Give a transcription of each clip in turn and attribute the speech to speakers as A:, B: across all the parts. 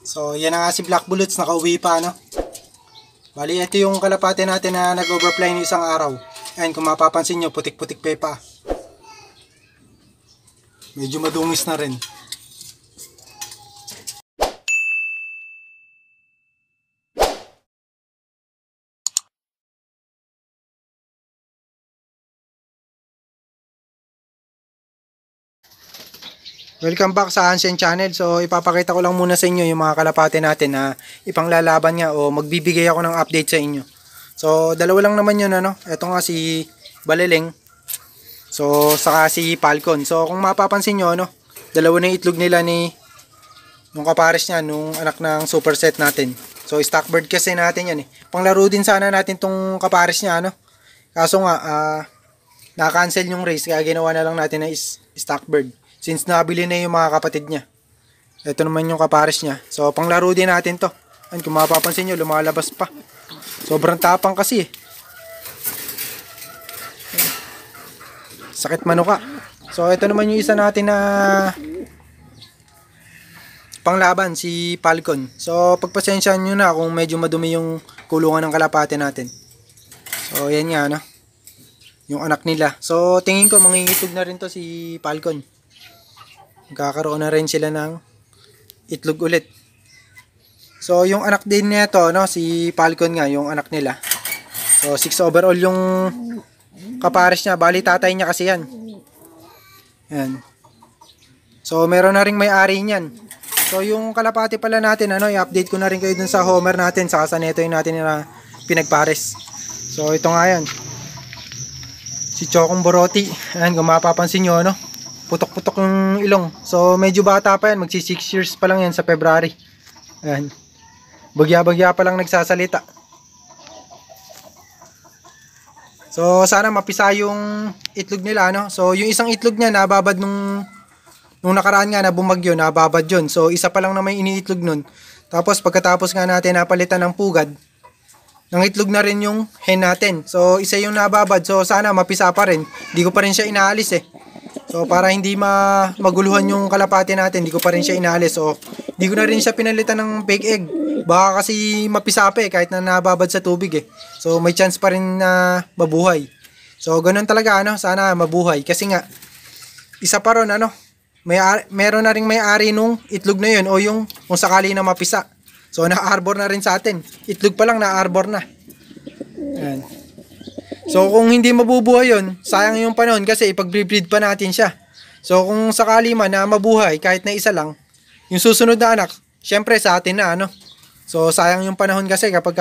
A: So, yan na nga si Black Bullets, nakauwi pa, no? Bali, ito yung kalapate natin na nag-overfly ng isang araw. Ayan, kung mapapansin nyo, putik-putik pa. Medyo madungis na rin. Welcome back sa Ancient Channel. So ipapakita ko lang muna sa inyo yung mga kalapate natin na ipanglalaban nga o magbibigay ako ng update sa inyo. So dalawa lang naman yun, ano. Ito nga si Baleleng. So saka si Falcon. So kung mapapansin nyo, ano, dalawa na itlog nila ni nung kapares niya, nung anak ng superset natin. So stockbird kasi natin yan eh. Panglaro din sana natin tong kapares niya, ano. Kaso nga na-cancel yung race kaya ginawa na lang natin na stockbird. Since nabili na yung mga kapatid niya. Ito naman yung kapares niya. So, panglaro din natin to. Ayan, kung mapapansin nyo, lumalabas pa. Sobrang tapang kasi eh. Sakit manuka. So, ito naman yung isa natin na panglaban, si Falcon. So, pagpasensyahan nyo na kung medyo madumi yung kulungan ng kalapate natin. So, yan nga, no? Yung anak nila. So, tingin ko, mangingitog na rin to si Falcon. Magkakaroon na rin sila ng itlog ulit. So, yung anak din nito, no, si Falcon nga, yung anak nila. So, 6 overall yung kapares niya. Bali, tatay niya kasi yan. Yan. So, meron na ring may-ari niyan. So, yung kalapati pala natin, ano, i-update ko na rin kayo dun sa Homer natin, saka sa neto yung natin na pinagpares. So, ito nga yan. Si Chokong Boroti. Ayan, kung mapapansin nyo, ano, putok-putok yung ilong. So, medyo bata pa yan. Magsi 6 years pa lang yan sa February. Ayan. Bagya-bagya pa lang nagsasalita. So, sana mapisa yung itlog nila, no? So, yung isang itlog niya, nababad nung nakaraan nga na bumagyo, nababad yun. So, isa pa lang na may iniitlog nun. Tapos, pagkatapos nga natin napalitan ng pugad, ng itlog na rin yung hen natin. So, isa yung nababad. So, sana mapisa pa rin. Hindi ko pa rin siya inaalis eh. So, para hindi maguluhan yung kalapate natin, hindi ko pa rin siya inaalis. So, hindi ko na rin siya pinalitan ng fake egg. Baka kasi mapisa pa eh, kahit na nababad sa tubig eh. So, may chance pa rin na mabuhay. So, ganun talaga, ano, sana mabuhay. Kasi nga, isa pa ron, ano, meron na rin may-ari nung itlog na yun o yung kung sakali na mapisa. So, na-arbor na rin sa atin. Itlog pa lang, na-arbor na. Ayan. So, kung hindi mabubuhay yun, sayang yung panahon kasi ipag-breed pa natin siya. So, kung sakali man na mabuhay, kahit na isa lang, yung susunod na anak, syempre sa atin na, ano. So, sayang yung panahon kasi kapag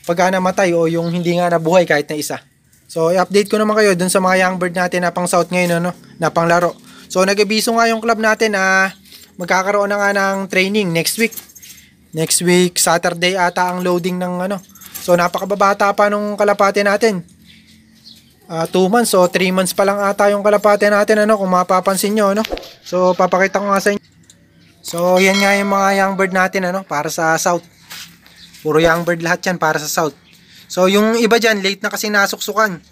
A: namatay o yung hindi nga nabuhay kahit na isa. So, i-update ko naman kayo dun sa mga young bird natin na pang south ngayon, ano, na pang laro. So, nag-abiso nga yung club natin na magkakaroon na nga ng training next week. Next week, Saturday ata ang loading ng ano. So, napakababata pa nung kalapate natin. 2 months o 3 months pa lang ata yung kalapate natin, ano, kung mapapansin nyo, ano. So, papakita ko nga sa inyo. So, yan nga yung mga young bird natin, ano, para sa south. Puro young bird lahat yan para sa south. So, yung iba dyan, late na kasi nasuksukan.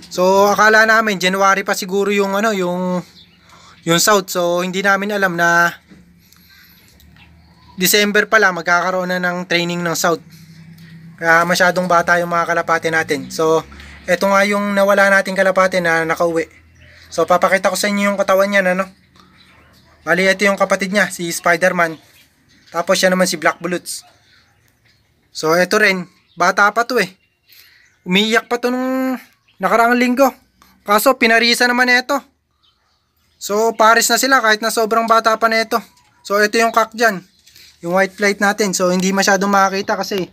A: So, akala namin, January pa siguro yung, ano, yung south. So, hindi namin alam na December pa lang magkakaroon na ng training ng south. Kaya masyadong bata yung mga kalapate natin. So, eto nga yung nawala nating kalapate na nakauwi. So, papakita ko sa inyo yung katawan niya, ano. Bali, ito yung kapatid niya, si Spider-Man. Tapos siya naman si Black Bullets. So, eto rin, bata pa to eh. Umiiyak pa to nung nakaraang linggo. Kaso, pinarisa naman ito. So, pares na sila kahit na sobrang bata pa na ito. So, ito yung cock dyan. Yung white flight natin. So, hindi masyadong makakita kasi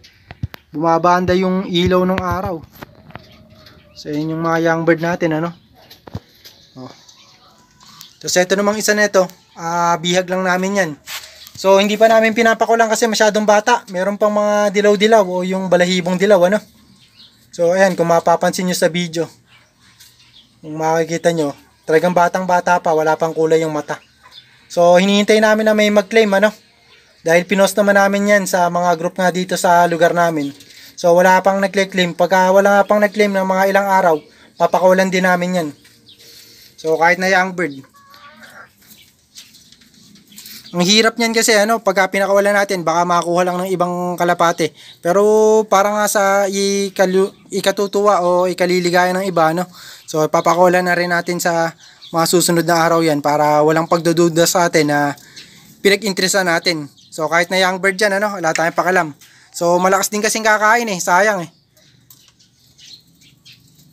A: bumabanda yung ilaw ng araw. So, yun yung mga young bird natin, ano. Oh. Tapos, ito namang isa nito. Bihag lang namin yan. So, hindi pa namin pinapakulang kasi masyadong bata. Meron pang mga dilaw-dilaw o yung balahibong dilaw, ano. So, ayan, kung mapapansin nyo sa video. Kung makikita nyo, talagang batang-bata pa, wala pang kulay yung mata. So, hinihintay namin na may mag-claim, ano. Dahil pinost naman namin yan sa mga group nga dito sa lugar namin. So, wala pang nag-claim. Pagka wala pang nag-claim ng mga ilang araw, papakawalan din namin yan. So, kahit na young bird. Ang hirap niyan kasi pagka pinakawalan natin, baka makakuha lang ng ibang kalapate. Pero para nga sa ikatutuwa o ikaliligaya ng iba, So papakawalan na rin natin sa mga susunod na araw yan para walang pagdududa sa atin na pinag-interesan natin. So kahit na young bird dyan, wala tayong pakalam. So malakas din kasing kakain sayang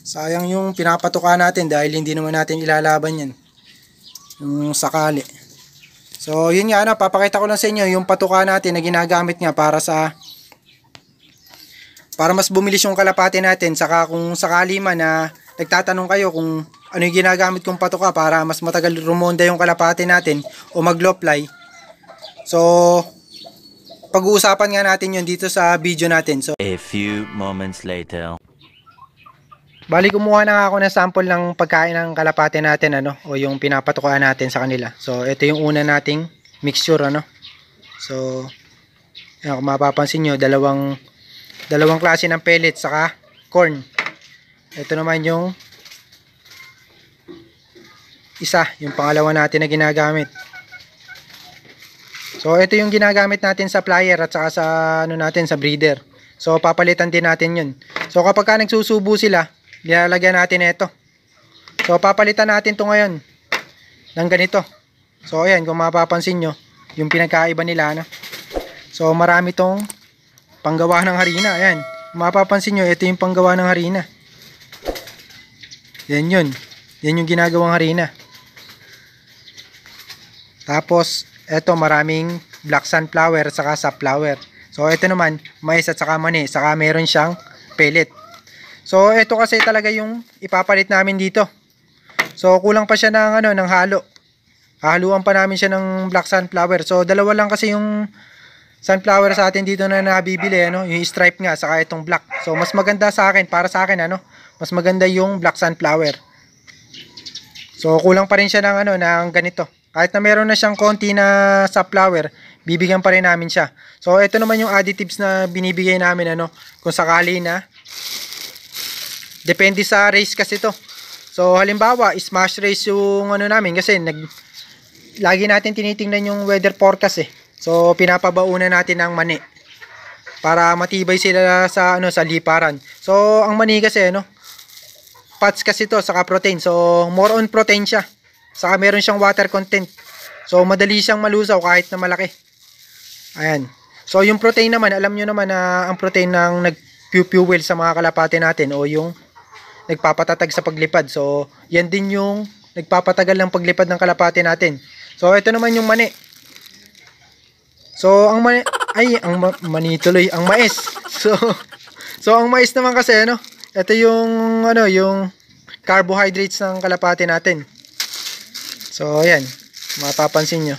A: Sayang yung pinapatuka natin dahil hindi naman natin ilalaban yan. Yung sakali. So yun nga papakita ko lang sa inyo yung patuka natin na ginagamit nga para mas bumilis yung kalapate natin. Saka kung sakali man na nagtatanong kayo kung ano yung ginagamit kong patuka para mas matagal rumonda yung kalapate natin o mag-low fly. So pag-uusapan nga natin yun dito sa video natin. So
B: a few moments later.
A: Bali kumuha na ako ng sample ng pagkain ng kalapate natin o yung pinapatukaan natin sa kanila. So ito yung una nating mixture So yan, kung mapapansin nyo, dalawang klase ng pellets saka corn. Ito naman yung isa, yung pangalawa natin na ginagamit. So ito yung ginagamit natin sa plier at saka sa natin sa breeder. So papalitan din natin yun. So kapag ka nagsusubo sila, nilalagyan natin ito. So papalitan natin to ngayon ng ganito. So ayan, kung mapapansin nyo yung pinagkaiba nila So marami tong panggawa ng harina. Ayan, kung mapapansin nyo, ito yung panggawa ng harina. Yan yung ginagawang harina. Tapos ito maraming black sunflower at saka safflower. So ito naman mais at saka mani, saka meron siyang pellet. So ito kasi talaga yung ipapalit namin dito. So kulang pa siya ng ng halo. Haluan pa namin siya ng black sunflower. So dalawa lang kasi yung sunflower sa atin dito na nabibili yung stripe nga saka itong black. So mas maganda sa akin, para sa akin mas maganda yung black sunflower. So kulang pa rin siya ng ng ganito. Kahit na meron na siyang konti na sunflower, bibigyan pa rin namin siya. So ito naman yung additives na binibigay namin kung sakali na. Depende sa race kasi to. So halimbawa, smash race yung namin kasi lagi natin tinitingnan yung weather forecast So pinapabaunan natin ng mani para matibay sila sa sa liparan. So ang mani kasi fats kasi to saka protein. So more on protein siya. Saka meron siyang water content. So madali siyang malusaw kahit na malaki. Ayan. So yung protein naman, alam nyo naman na ang protein ng nag-fuel sa mga kalapate natin o yung nagpapatatag sa paglipad. So yan din yung nagpapatagal ng paglipad ng kalapate natin. So ito naman yung mani. So ang mani mani tuloy, ang mais. So ang mais naman kasi ito yung yung carbohydrates ng kalapate natin. So ayan, mapapansin nyo.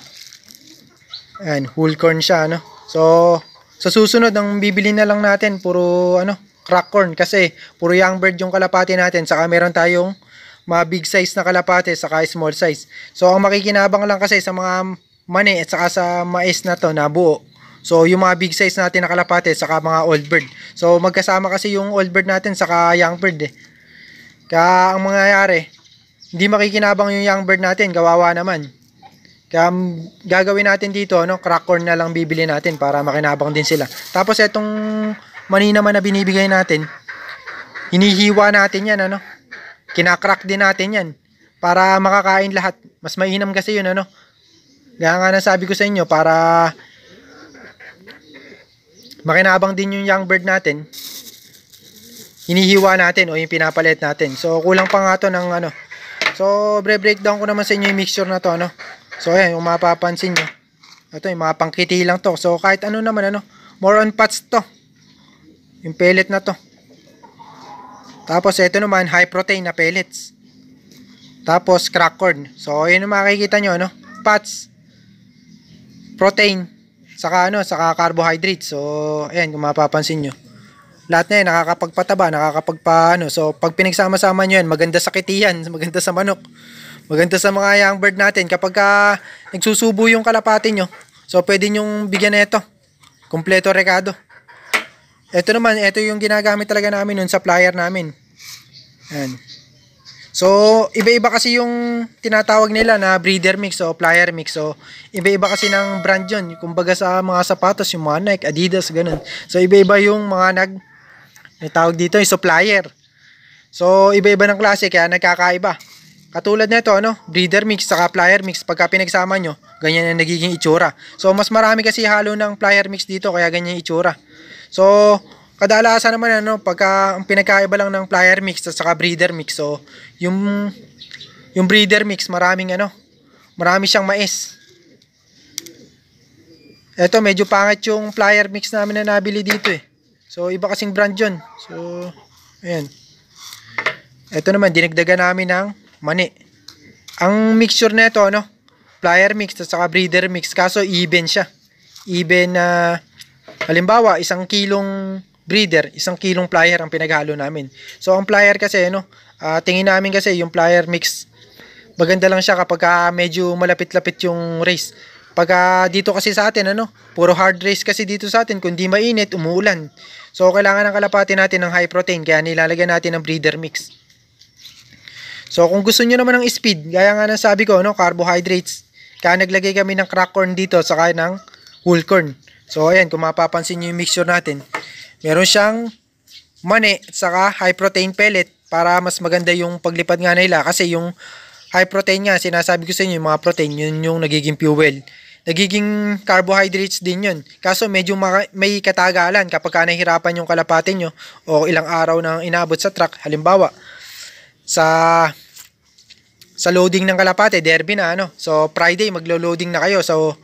A: Ayan, whole corn siya So sa susunod ang bibili na lang natin puro crack corn kasi puro young bird yung kalapate natin, saka meron tayong mga big size na kalapate saka small size. So ang makikinabang lang kasi sa mga mani at saka sa mais na to na buo. So yung mga big size natin na kalapate saka mga old bird. So magkasama kasi yung old bird natin saka young bird Kaya ang mangyayari, hindi makikinabang yung young bird natin, kawawa naman. Kaya gagawin natin dito crack corn na lang bibili natin para makinabang din sila. Tapos etong mani naman na binibigay natin, hinihiwa natin yan kinakrak din natin yan para makakain lahat. Mas mainam kasi yun Kaya nga nasabi ko sa inyo, para makinabang din yung young bird natin, hinihiwa natin o yung pinapalit natin. So kulang pa nga to ng So breakdown ko naman sa inyo yung mixture na to So ayan, kung mapapansin nyo, ito yung mga pangkiti lang to. So kahit naman more on fats to, yung pellet na to. Tapos ito naman high protein na pellets. Tapos crack corn. So ayan yung makikita nyo fats, protein, saka saka carbohydrates. So ayan, kung mapapansin nyo, lahat na yan nakakapagpataba, So pag pinagsama-sama nyo yan, maganda sa kitiyan, maganda sa manok, maganda sa mga young bird natin. Kapag nagsusubo yung kalapate nyo, so pwede nyong bigyan na ito kompleto rekado. Ito naman, ito yung ginagamit talaga namin nun sa plier namin. Ayan. So, iba-iba kasi yung tinatawag nila na breeder mix o plier mix. So, iba-iba kasi ng brand yun. Kumbaga sa mga sapatos, yung mga Nike, Adidas, ganun. So, iba-iba yung mga tawag dito, yung supplier. So, iba-iba ng klase, kaya nagkakaiba. Katulad nito, breeder mix saka plier mix, pagka pinagsama nyo, ganyan ang nagiging itsura. So, mas marami kasi halo ng plier mix dito, kaya ganyan yung itsura. So, kadalasan naman, pagka ang pinagkaiba lang ng plier mix at saka breeder mix, so, yung breeder mix, marami siyang mais. Eto, medyo pangit yung plier mix namin na nabili dito eh. So, iba kasing brand yun. So, ayan. Eto naman, dinagdagan namin ng mani. Ang mixture nito, plier mix at saka breeder mix, kaso even siya. Even na, halimbawa, 1 kilong breeder, 1 kilong plier ang pinaghalo namin. So, ang plier kasi, tingin namin kasi yung plier mix, maganda lang siya kapag medyo malapit-lapit yung race. Pagka dito kasi sa atin, puro hard race kasi dito sa atin, kung di mainit, umuulan. So, kailangan ng kalapati natin ng high protein, kaya nilalagyan natin ng breeder mix. So, kung gusto nyo naman ng speed, gaya nga ng sabi ko, carbohydrates, kaya naglagay kami ng crack corn dito, saka ng whole corn. So, ayan, kung mapapansin nyo yung mixture natin, meron siyang mani, saka high protein pellet, para mas maganda yung paglipad nga nila. Kasi yung high protein nga, sinasabi ko sa inyo, yung mga protein, yun yung nagiging fuel. Nagiging carbohydrates din yun. Kaso medyo may katagalan kapag nahihirapan yung kalapate nyo, o ilang araw nang inabot sa truck, halimbawa, sa loading ng kalapate, derby na So Friday maglo-loading na kayo. So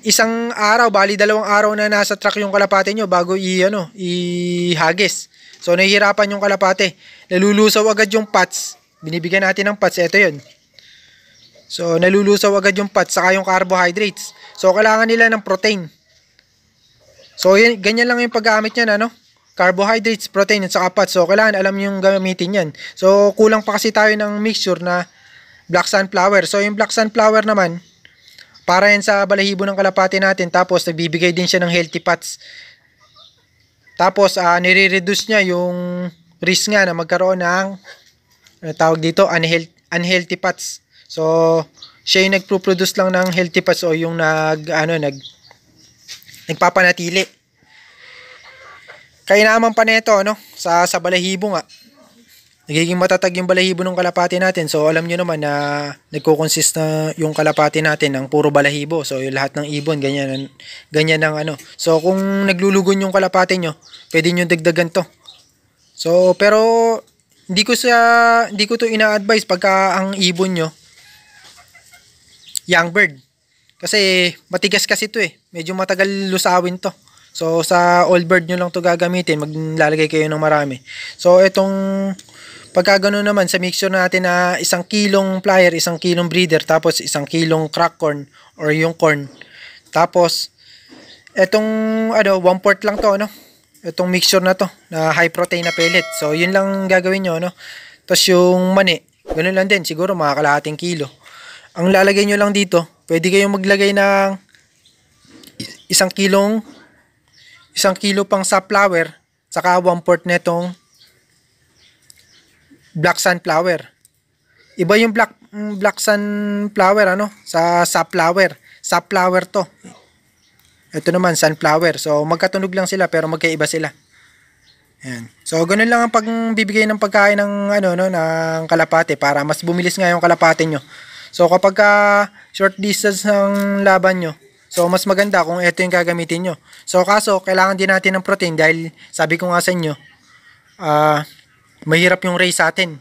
A: isang araw, bali 2 araw na nasa truck yung kalapate nyo bago ihagis. So nahihirapan yung kalapate. Nalulusaw agad yung pads. Binibigyan natin ng pads, ito 'yun. So nalulusaw agad yung pads saka yung carbohydrates. So kailangan nila ng protein. So ganyan lang yung paggamit niyan, carbohydrates, protein, at saka fats. So, kailangan alam yung gamitin yan. So, kulang pa kasi tayo ng mixture na black sunflower. So, yung black sunflower naman, para yan sa balahibo ng kalapati natin. Tapos, nagbibigay din siya ng healthy fats. Tapos, nire-reduce niya yung risk nga na magkaroon ng, tawag dito, unhealthy fats. So, siya yung nagpo-produce lang ng healthy fats o yung nagpapanatili. Kainaman pa nito, sa balahibo nga. Nagiging matatag yung balahibo ng kalapati natin. So, alam nyo naman na nagko-consist na yung kalapati natin ng puro balahibo. So, yung lahat ng ibon, ganyan ang So, kung naglulugon yung kalapati nyo, pwede nyo dagdagan to. So, pero, hindi ko to ina-advise pagka ang ibon nyo, young bird. Kasi, matigas kasi to eh. Medyo matagal lusawin to. So, sa old bird nyo lang to gagamitin, maglalagay kayo ng marami. So, itong pagka gano'n naman, sa mixture natin na 1 kilong plier, 1 kilong breeder, tapos 1 kilong crack corn or yung corn. Tapos, itong 1/4 lang to, itong mixture na to, na high protein na pellet. So, yun lang gagawin nyo, Tapos yung mani, gano'n lang din, siguro mga kalahating kilo. Ang lalagay nyo lang dito, pwede kayong maglagay ng 1 kilo pang sunflower, saka 1/4 netong black sunflower. Iba yung black sunflower, sa safflower. Safflower to. Ito naman, sunflower. So, magkatunog lang sila, pero magkaiba sila. Ayan. So, ganun lang ang pagbibigay ng pagkain ng, ng kalapate, para mas bumilis nga yung kalapate nyo. So, kapag short distance ng laban nyo, so, mas maganda kung ito yung gagamitin nyo. So, kaso, kailangan din natin ng protein dahil, sabi ko nga sa inyo, mahirap yung race sa atin.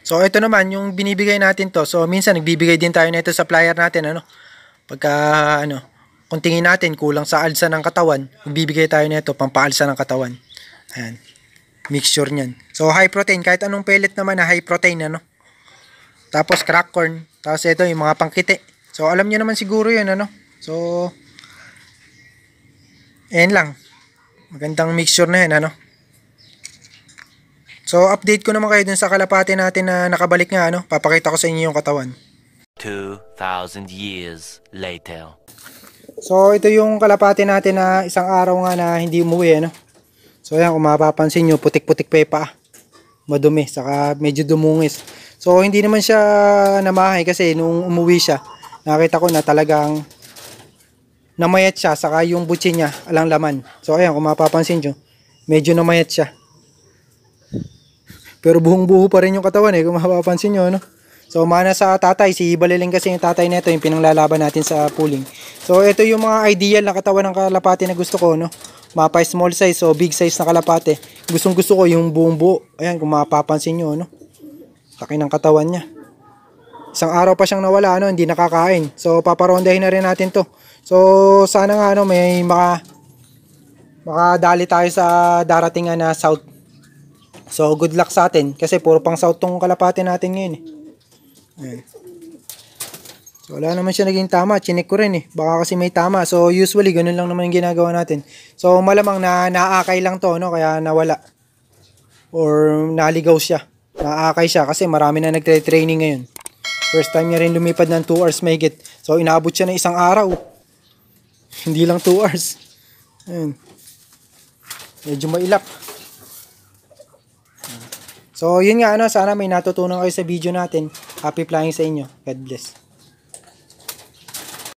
A: So, ito naman, yung binibigay natin to. So, minsan, nagbibigay din tayo nito sa plier natin, Pagka, kung tingin natin, kulang sa alsa ng katawan, nagbibigay tayo nito, pampaalsa ng katawan. Ayan. Mixture niyan. So, high protein, kahit anong pellet naman na high protein, Tapos, crack corn. Tapos, ito, yung mga pangkiti. So, alam niyo naman siguro yun, So, ayan lang. Magandang mixture na yan, So, update ko naman kayo dun sa kalapate natin na nakabalik nga, Papakita ko sa inyo yung katawan.
B: 2,000 years later.
A: So, ito yung kalapate natin na isang araw nga na hindi umuwi, So, ayan, kung mapapansin nyo, putik-putik pa yung paa. madumi, saka medyo dumungis. So hindi naman siya namahay kasi nung umuwi siya, nakita ko na talagang namayat siya, saka yung butsi niya alang laman. So ayan, kung mapapansin nyo, medyo namayat siya. Pero buhong-buho pa rin yung katawan kung mapapansin nyo, no? So mana sa tatay, si Baliling kasi yung tatay nito, yung pinanglalaban natin sa pooling. So ito yung mga ideal na katawan ng kalapate na gusto ko, no? Mapa small size, so big size na kalapate. Gustong gusto ko yung buong buo. Ayan, kung mapapansin nyo, no? Laki ng katawan niya. Isang araw pa siyang nawala, no? Hindi nakakain. So paparondahin na rin natin to. So sana nga, no, may makadali tayo sa darating na south. So good luck sa atin kasi puro pang south tong kalapate natin ngayon Ayan. So wala naman siya naging tama, chinik ko rin baka kasi may tama. So usually ganun lang naman yung ginagawa natin. So malamang na naakay lang to, no, kaya nawala or naligaw siya, naakay siya kasi marami na nagtre-training ngayon. First time niya rin lumipad ng 2 hours mahigit. So inaabot siya ng isang araw, hindi lang 2 hours. Ayan. Medyo mailap. So, yun nga, sana may natutunan kayo sa video natin. Happy flying sa inyo. God bless.